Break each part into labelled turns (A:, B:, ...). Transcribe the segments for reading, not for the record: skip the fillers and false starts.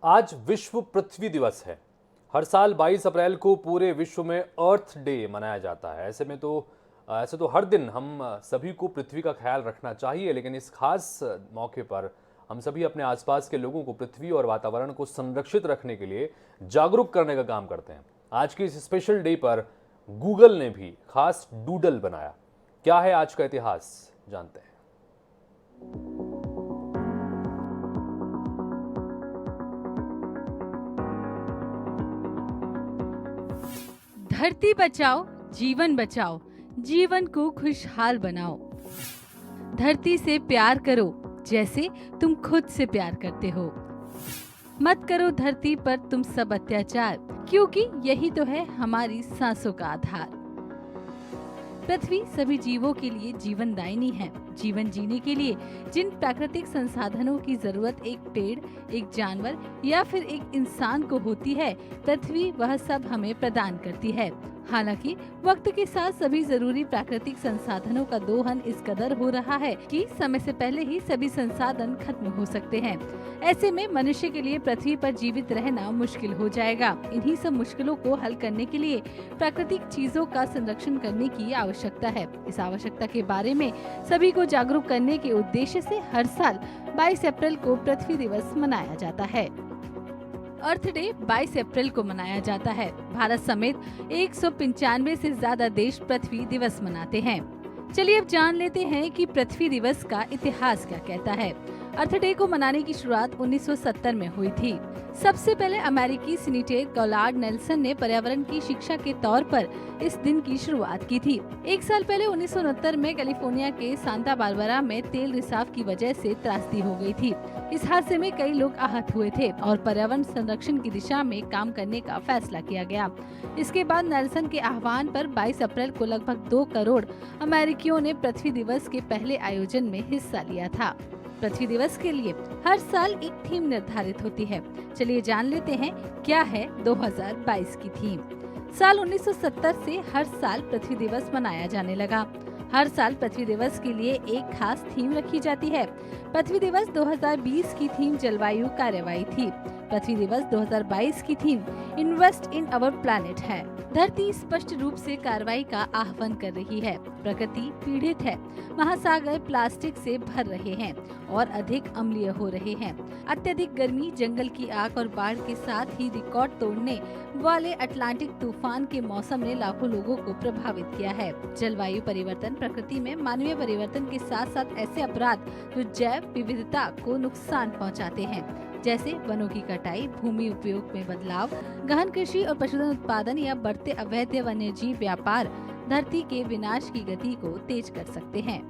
A: आज विश्व पृथ्वी दिवस है। हर साल 22 अप्रैल को पूरे विश्व में अर्थ डे मनाया जाता है। ऐसे तो हर दिन हम सभी को पृथ्वी का ख्याल रखना चाहिए, लेकिन इस खास मौके पर हम सभी अपने आसपास के लोगों को पृथ्वी और वातावरण को संरक्षित रखने के लिए जागरूक करने का काम करते हैं। आज की इस स्पेशल डे पर गूगल ने भी खास डूडल बनाया। क्या है आज का इतिहास, जानते हैं।
B: धरती बचाओ, जीवन बचाओ, जीवन को खुशहाल बनाओ। धरती से प्यार करो जैसे तुम खुद से प्यार करते हो। मत करो धरती पर तुम सब अत्याचार, क्योंकि यही तो है हमारी सांसों का आधार। पृथ्वी सभी जीवों के लिए जीवनदायिनी है। जीवन जीने के लिए जिन प्राकृतिक संसाधनों की जरूरत एक पेड़, एक जानवर या फिर एक इंसान को होती है, पृथ्वी वह सब हमें प्रदान करती है। हालांकि वक्त के साथ सभी जरूरी प्राकृतिक संसाधनों का दोहन इस कदर हो रहा है कि समय से पहले ही सभी संसाधन खत्म हो सकते हैं। ऐसे में मनुष्य के लिए पृथ्वी पर जीवित रहना मुश्किल हो जाएगा। इन्हीं सब मुश्किलों को हल करने के लिए प्राकृतिक चीजों का संरक्षण करने की आवश्यकता है। इस आवश्यकता के बारे में सभी को जागरूक करने के उद्देश्य से हर साल 22 अप्रैल को पृथ्वी दिवस मनाया जाता है। अर्थ डे 22 अप्रैल को मनाया जाता है। भारत समेत 195 से ज्यादा देश पृथ्वी दिवस मनाते हैं। चलिए अब जान लेते हैं कि पृथ्वी दिवस का इतिहास क्या कहता है। अर्थ डे को मनाने की शुरुआत 1970 में हुई थी। सबसे पहले अमेरिकी सीनेटर गॉलार्ड नेल्सन ने पर्यावरण की शिक्षा के तौर पर इस दिन की शुरुआत की थी। एक साल पहले 1969 में कैलिफोर्निया के सांता बारबरा में तेल रिसाव की वजह से त्रासदी हो गई थी। इस हादसे में कई लोग आहत हुए थे और पर्यावरण संरक्षण की दिशा में काम करने का फैसला किया गया। इसके बाद नेल्सन के आह्वान पर 22 अप्रैल को लगभग 2 करोड़ अमेरिकियों ने पृथ्वी दिवस के पहले आयोजन में हिस्सा लिया था। पृथ्वी दिवस के लिए हर साल एक थीम निर्धारित होती है। चलिए जान लेते हैं क्या है 2022 की थीम। साल 1970 से हर साल पृथ्वी दिवस मनाया जाने लगा। हर साल पृथ्वी दिवस के लिए एक खास थीम रखी जाती है। पृथ्वी दिवस 2020 की थीम जलवायु कार्यवाही थी। पृथ्वी दिवस 2022 की theme invest in our planet है। धरती स्पष्ट रूप से कार्रवाई का आह्वान कर रही है। प्रकृति पीड़ित है। महासागर प्लास्टिक से भर रहे हैं और अधिक अम्लीय हो रहे हैं। अत्यधिक गर्मी, जंगल की आग और बाढ़ के साथ ही रिकॉर्ड तोड़ने वाले अटलांटिक तूफान के मौसम ने लाखों लोगों को प्रभावित किया है। जलवायु परिवर्तन प्रकृति में मानवीय परिवर्तन के साथ साथ ऐसे अपराध जो जैव विविधता को नुकसान पहुंचाते हैं, जैसे वनों की कटाई, भूमि उपयोग में बदलाव, गहन कृषि और पशुधन उत्पादन या बढ़ते अवैध वन्यजीव व्यापार धरती के विनाश की गति को तेज कर सकते हैं।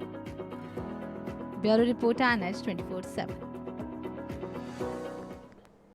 B: Bureau report IANS 24/7।